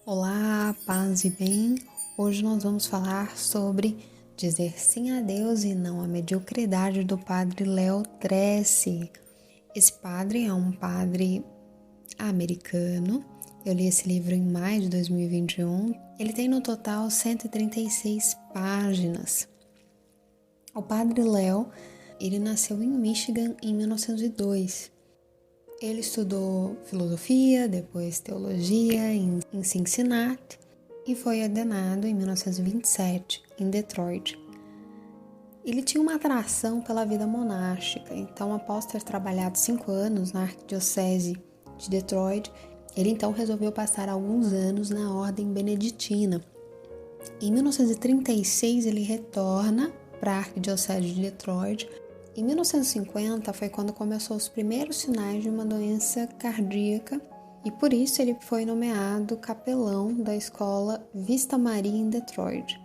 Olá, paz e bem. Hoje nós vamos falar sobre dizer sim a Deus e não à mediocridade do padre Léo Tressi. Esse padre é um padre americano. Eu li esse livro em maio de 2021. Ele tem no total 136 páginas. O padre Léo, ele nasceu em Michigan em 1902. Ele estudou filosofia, depois teologia em Cincinnati e foi ordenado em 1927 em Detroit. Ele tinha uma atração pela vida monástica, então após ter trabalhado 5 anos na arquidiocese de Detroit, ele então resolveu passar alguns anos na ordem beneditina. Em 1936 ele retorna para a arquidiocese de Detroit. Em 1950 foi quando começou os primeiros sinais de uma doença cardíaca e por isso ele foi nomeado capelão da escola Vista Maria em Detroit.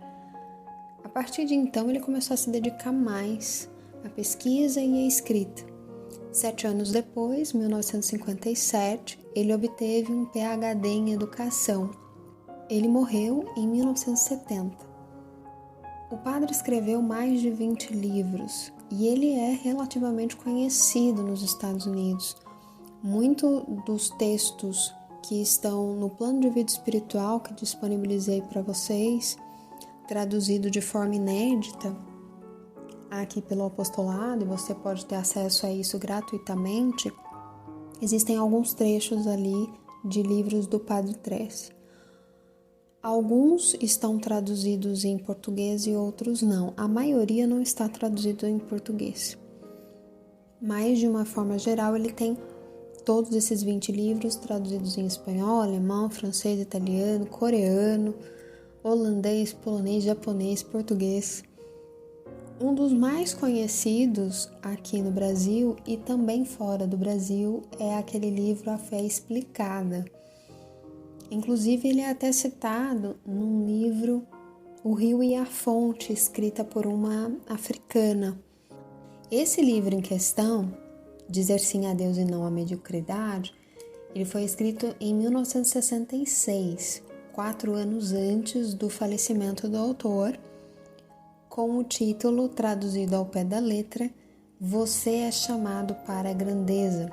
A partir de então ele começou a se dedicar mais à pesquisa e à escrita. 7 anos depois, 1957, ele obteve um PhD em educação. Ele morreu em 1970. O padre escreveu mais de 20 livros e ele é relativamente conhecido nos Estados Unidos. Muitos dos textos que estão no plano de vida espiritual que disponibilizei para vocês, traduzido de forma inédita aqui pelo apostolado, e você pode ter acesso a isso gratuitamente, existem alguns trechos ali de livros do padre Tressi. Alguns estão traduzidos em português e outros não. A maioria não está traduzido em português. Mas, de uma forma geral, ele tem todos esses 20 livros traduzidos em espanhol, alemão, francês, italiano, coreano, holandês, polonês, japonês, português. Um dos mais conhecidos aqui no Brasil e também fora do Brasil é aquele livro A Fé Explicada. Inclusive, ele é até citado num livro O Rio e a Fonte, escrita por uma africana. Esse livro em questão, Dizer Sim a Deus e Não à Mediocridade, ele foi escrito em 1966, 4 anos antes do falecimento do autor, com o título, traduzido ao pé da letra, Você é chamado para a grandeza.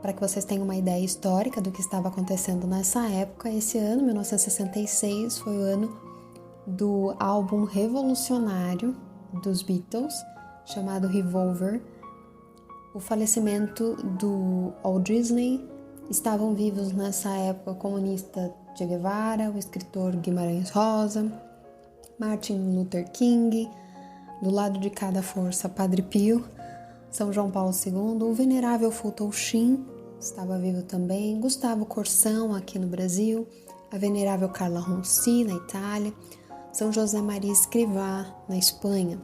Para que vocês tenham uma ideia histórica do que estava acontecendo nessa época, esse ano, 1966, foi o ano do álbum revolucionário dos Beatles, chamado Revolver. O falecimento do Walt Disney, estavam vivos nessa época o comunista Che Guevara, o escritor Guimarães Rosa, Martin Luther King, do lado de cada força Padre Pio, São João Paulo II, o venerável Fulton Sheen estava vivo também, Gustavo Corsão aqui no Brasil, a venerável Carla Ronci na Itália, São José Maria Escrivá na Espanha.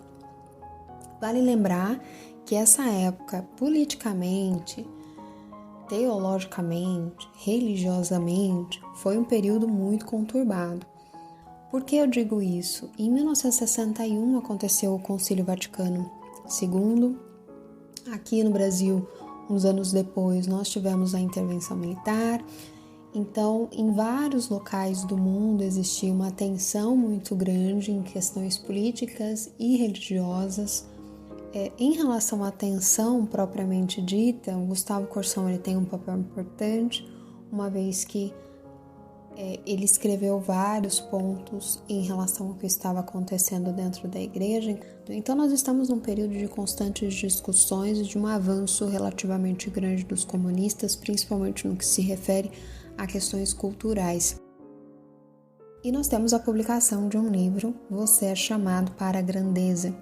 Vale lembrar que essa época, politicamente, teologicamente, religiosamente, foi um período muito conturbado. Por que eu digo isso? Em 1961 aconteceu o Concílio Vaticano II. Aqui no Brasil, uns anos depois, nós tivemos a intervenção militar. Então, em vários locais do mundo existia uma tensão muito grande em questões políticas e religiosas. Em relação à tensão propriamente dita, o Gustavo Corsão ele tem um papel importante, uma vez que ele escreveu vários pontos em relação ao que estava acontecendo dentro da igreja. Então nós estamos num período de constantes discussões e de um avanço relativamente grande dos comunistas, principalmente no que se refere a questões culturais. E nós temos a publicação de um livro, Você é chamado para a grandeza.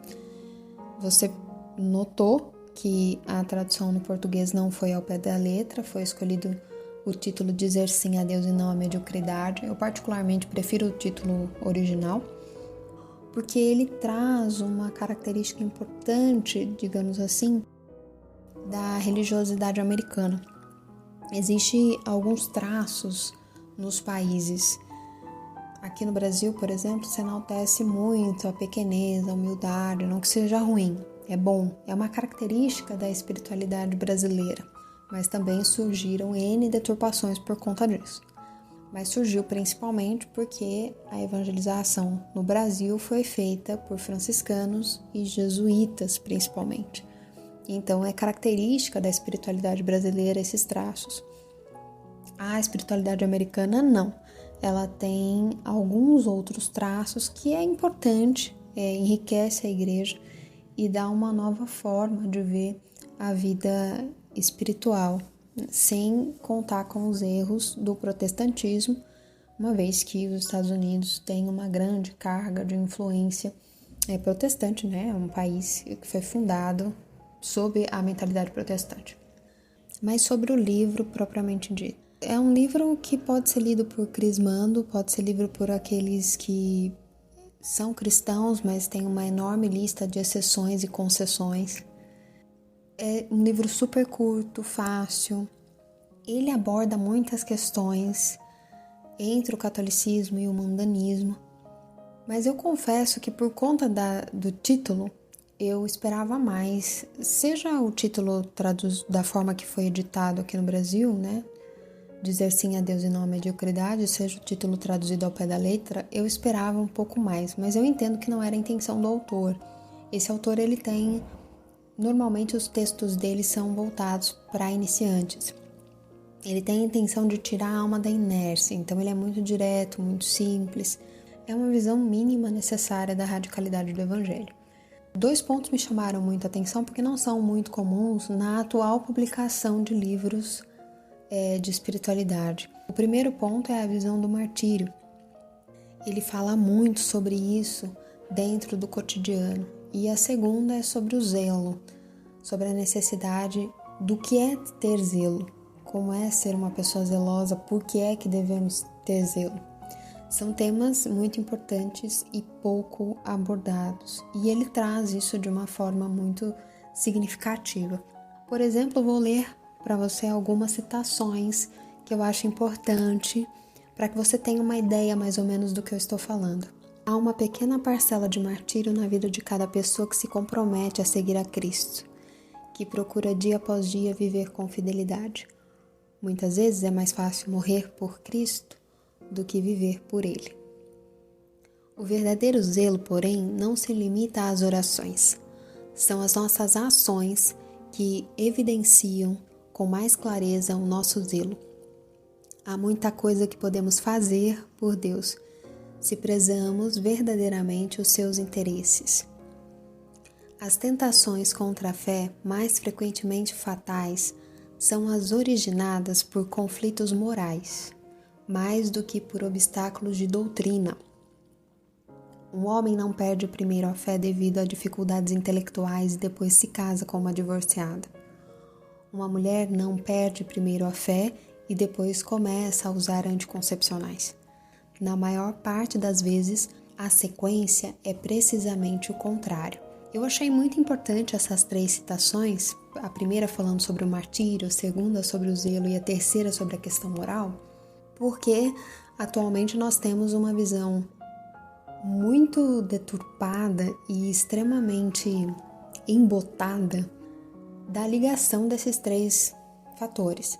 Você notou que a tradução no português não foi ao pé da letra, foi escolhido o título Dizer Sim a Deus e Não à Mediocridade. Eu particularmente prefiro o título original, porque ele traz uma característica importante, digamos assim, da religiosidade americana. Existem alguns traços nos países. Aqui no Brasil, por exemplo, se enaltece muito a pequenez, a humildade, não que seja ruim. é bom, é uma característica da espiritualidade brasileira, mas também surgiram N deturpações por conta disso. Mas surgiu principalmente porque a evangelização no Brasil foi feita por franciscanos e jesuítas, principalmente. Então, é característica da espiritualidade brasileira esses traços. A espiritualidade americana, não. Ela tem alguns outros traços que é importante, enriquece a igreja e dá uma nova forma de ver a vida espiritual, sem contar com os erros do protestantismo, uma vez que os Estados Unidos têm uma grande carga de influência protestante, né? É um país que foi fundado sob a mentalidade protestante. Mas sobre o livro propriamente dito. É um livro que pode ser lido por crismando, pode ser lido por aqueles que são cristãos, mas tem uma enorme lista de exceções e concessões. É um livro super curto, fácil. Ele aborda muitas questões entre o catolicismo e o mundanismo. Mas eu confesso que por conta do título, eu esperava mais. Seja o título da forma que foi editado aqui no Brasil, né? Dizer sim a Deus e não à mediocridade, seja o título traduzido ao pé da letra, eu esperava um pouco mais. Mas eu entendo que não era a intenção do autor. Esse autor, ele tem... Normalmente os textos dele são voltados para iniciantes. Ele tem a intenção de tirar a alma da inércia, então ele é muito direto, muito simples. É uma visão mínima necessária da radicalidade do Evangelho. 2 pontos me chamaram muita atenção porque não são muito comuns na atual publicação de livros de espiritualidade. O primeiro ponto é a visão do martírio. Ele fala muito sobre isso dentro do cotidiano. E a segunda é sobre o zelo, sobre a necessidade do que é ter zelo, como é ser uma pessoa zelosa, por que é que devemos ter zelo. São temas muito importantes e pouco abordados, e ele traz isso de uma forma muito significativa. Por exemplo, eu vou ler para você algumas citações que eu acho importante para que você tenha uma ideia mais ou menos do que eu estou falando. Há uma pequena parcela de martírio na vida de cada pessoa que se compromete a seguir a Cristo, que procura dia após dia viver com fidelidade. Muitas vezes é mais fácil morrer por Cristo do que viver por Ele. O verdadeiro zelo, porém, não se limita às orações. São as nossas ações que evidenciam com mais clareza o nosso zelo. Há muita coisa que podemos fazer por Deus, se prezamos verdadeiramente os seus interesses. As tentações contra a fé, mais frequentemente fatais, são as originadas por conflitos morais, mais do que por obstáculos de doutrina. Um homem não perde primeiro a fé devido a dificuldades intelectuais e depois se casa com uma divorciada. Uma mulher não perde primeiro a fé e depois começa a usar anticoncepcionais. Na maior parte das vezes, a sequência é precisamente o contrário. Eu achei muito importante essas 3 citações, a primeira falando sobre o martírio, a segunda sobre o zelo e a terceira sobre a questão moral, porque atualmente nós temos uma visão muito deturpada e extremamente embotada da ligação desses 3 fatores.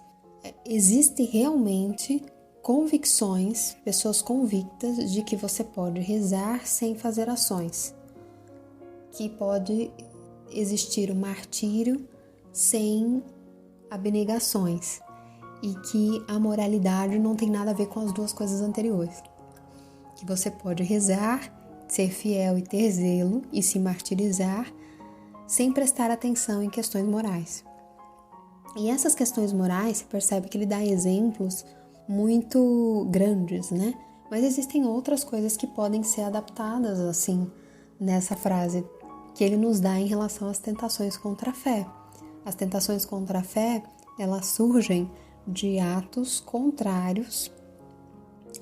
Existe realmente convicções, pessoas convictas de que você pode rezar sem fazer ações, que pode existir o martírio sem abnegações e que a moralidade não tem nada a ver com as 2 coisas anteriores, que você pode rezar, ser fiel e ter zelo e se martirizar sem prestar atenção em questões morais. E essas questões morais, você percebe que ele dá exemplos muito grandes, né? Mas existem outras coisas que podem ser adaptadas assim nessa frase que ele nos dá em relação às tentações contra a fé. As tentações contra a fé, elas surgem de atos contrários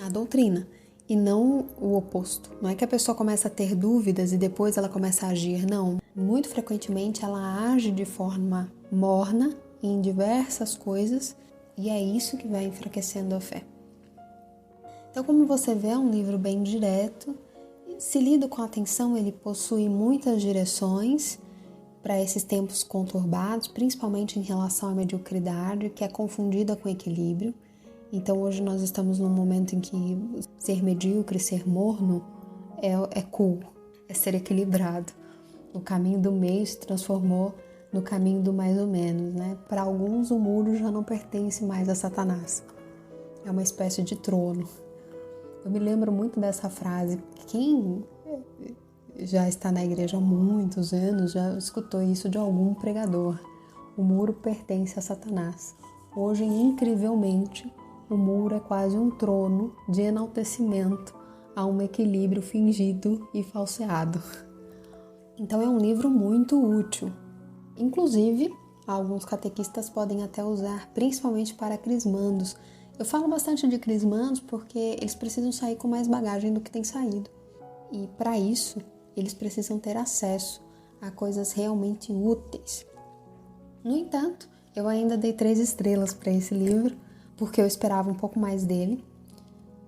à doutrina e não o oposto. Não é que a pessoa começa a ter dúvidas e depois ela começa a agir, não. Muito frequentemente ela age de forma morna em diversas coisas e é isso que vai enfraquecendo a fé. Então, como você vê, é um livro bem direto. Se lido com atenção, ele possui muitas direções para esses tempos conturbados, principalmente em relação à mediocridade, que é confundida com equilíbrio. Então hoje nós estamos num momento em que ser medíocre, ser morno é cool, é ser equilibrado. O caminho do meio se transformou no caminho do mais ou menos, né? Para alguns o muro já não pertence mais a Satanás. É uma espécie de trono. Eu me lembro muito dessa frase. Quem já está na igreja há muitos anos já escutou isso de algum pregador. O muro pertence a Satanás. Hoje, incrivelmente, o muro é quase um trono de enaltecimento a um equilíbrio fingido e falseado. Então é um livro muito útil. Inclusive, alguns catequistas podem até usar, principalmente para crismandos. Eu falo bastante de crismandos porque eles precisam sair com mais bagagem do que tem saído. E para isso, eles precisam ter acesso a coisas realmente úteis. No entanto, eu ainda dei 3 estrelas para esse livro, porque eu esperava um pouco mais dele,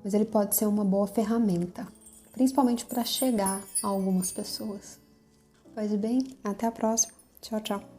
mas ele pode ser uma boa ferramenta, principalmente para chegar a algumas pessoas. Pois bem, até a próxima. Tchau, tchau.